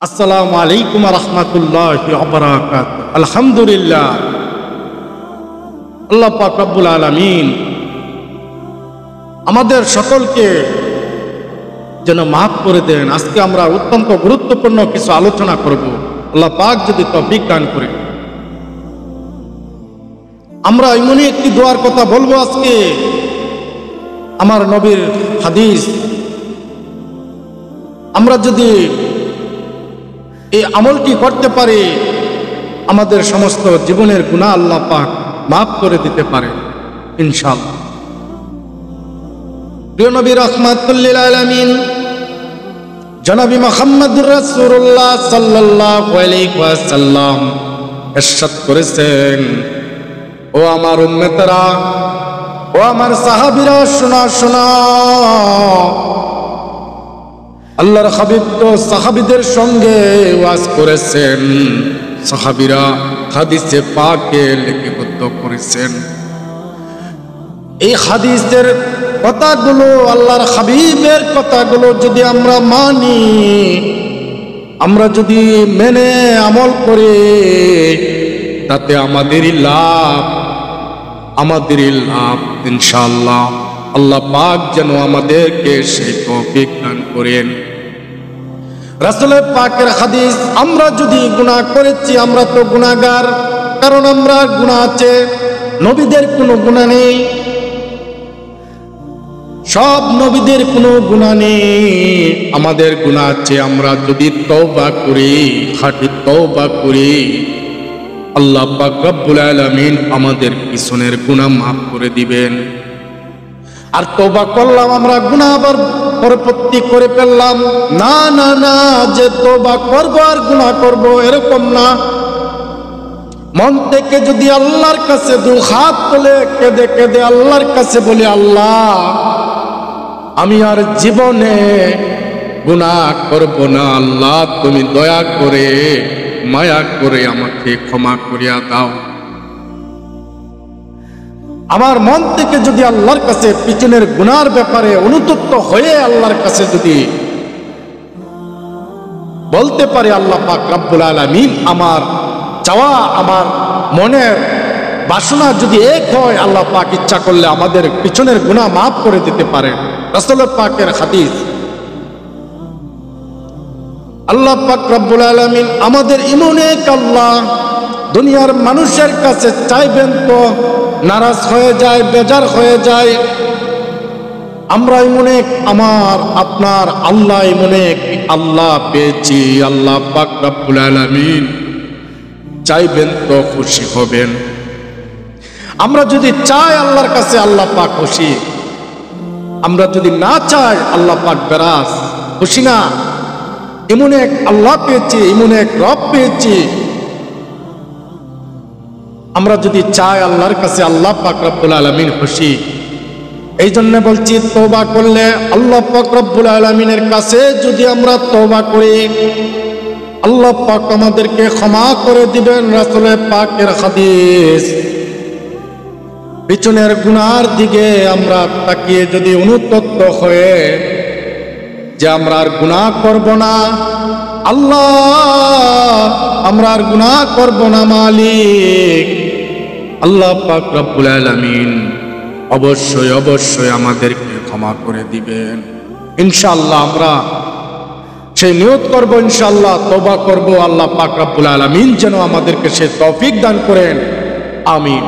আসসালামু আলাইকুম ওয়া রাহমাতুল্লাহি ওয়া বারাকাতুহু। আলহামদুলিল্লাহ, আল্লাহ পাক রব্বুল আলামিন আমাদের সকলকে যেন মাফ করে দেন। আজকে আমরা অত্যন্ত গুরুত্বপূর্ণ কিছু আলোচনা করব, আল্লাহ পাক যদি তৌফিক দান করেন। আমরা এমনই একটি দোয়ার কথা বলবো আজকে, আমার নবীর হাদিস। আমরা যদি এই আমলটি করতে পারি, আমাদের সমস্ত জীবনের গুনাহ আল্লাহ পাক মাফ করে দিতে পারে ইনশাআল্লাহ। প্রিয় নবী রাহমাতুল লিল আলামিন জনাবি মুহাম্মদুর রাসূলুল্লাহ সাল্লাল্লাহু আলাইহি ওয়াসাল্লাম ইরশাদ করেছেন, ও আমার উম্মতেরা, ও আমার সাহাবীরা, শোনো শোনো। আল্লাহর হাবিব তো সাহাবীদের সঙ্গে ওয়াজ করেছেন, সাহাবীরা হাদিসে পাকে লিপিবদ্ধ করেছেন। এই হাদিসের কথাগুলো, আল্লাহর হাবিবের কথাগুলো যদি আমরা মানি, আমরা যদি মেনে আমল করি, তাতে আমাদেরই লাভ ইনশাআল্লাহ। আল্লাহ পাক যেন আমাদেরকে সেই তৌফিক দান করেন। রাসূলের পাকের হাদিস, আমরা যদি গুনাহ করেছি, আমরা তো গুনাহগার, কারণ আমরা গুনাহ আছে, নবীদের কোনো গুনাহ নেই, সব নবীদের কোনো গুনাহ নেই, আমাদের গুনাহ আছে। আমরা যদি তওবা করি, খাঁটি তওবা করি, আল্লাহ পাক রব্বুল আলামিন আমাদের পিছনের গুনাহ মাফ করে দিবেন। আর তওবা করলাম, আমরা গুনাহ আবার পরবর্তী করে ফেললাম, না না না, যে তওবা করব আর গুনাহ করব এরকম না। মন থেকে যদি আল্লাহর কাছে দু হাত তুলে কেঁদে কেঁদে আল্লাহর কাছে বলি, আল্লাহ আমি আর জীবনে গুনাহ করব না, আল্লাহ তুমি দয়া করে মায়া করে আমাকে ক্ষমা করিয়া দাও। আমার মন থেকে যদি আল্লাহর কাছে পিছনের গুনার ব্যাপারে অনুতপ্ত হয়ে আল্লাহর কাছে যদি বলতে পারে, আল্লাহ পাক রব্বুল আলামিন আমার চাওয়া, আমার মনের বাসনা যদি এক হয়, আল্লাহ পাক ইচ্ছা করলে আমাদের পিছনের গুনাহ মাফ করে দিতে পারে। রাসূলের পাকের হাদিস। আল্লাহ পাক রব্বুল আলামিন আমাদের এমন এক আল্লাহ, দুনিয়ার মানুষের কাছে চাইবেন তো নারাজ হয়ে যায়, বেজার হয়ে যায়। আমরা এমন এক, আমার আপনার আল্লাহ এমন এক আল্লাহ পেয়েছি, আল্লাহ পাক রব্বুল আলামিন চাইবেন তো খুশি হবেন। আমরা যদি চাই আল্লাহর কাছে, আল্লাহ পাক খুশি। আমরা যদি না চাই, আল্লাহ পাক বেরাস, খুশি না। এমন এক আল্লাহ পেয়েছি, এমন এক রব পেয়েছি। আমরা যদি চাই আল্লাহর কাছে, আল্লাহ পাক রব্বুল আলামিন খুশি। এই জন্য বলছি, তওবা করলে আল্লাহ পাক রব্বুল আলামিনের কাছে যদি আমরা তওবা করি, আল্লাহ পাক আমাদেরকে ক্ষমা করে দিবেন। রাসূলের পাকের হাদিস। পিছনের গুনার দিকে আমরা তাকিয়ে যদি অনুতপ্ত হয়ে যে আমরা আর গুনাহ করব না, আল্লাহ আমরা আর গুনাহ করব না মালিক, আল্লাহ পাক রব্বুল আলামিন অবশ্যই অবশ্যই আমাদেরকে ক্ষমা করে দিবেন ইনশাআল্লাহ। আমরা সেই নিয়ত করব ইনশাআল্লাহ, তওবা করব। আল্লাহ পাক রব্বুল আলামিন যেন আমাদেরকে সেই তৌফিক দান করেন, আমিন।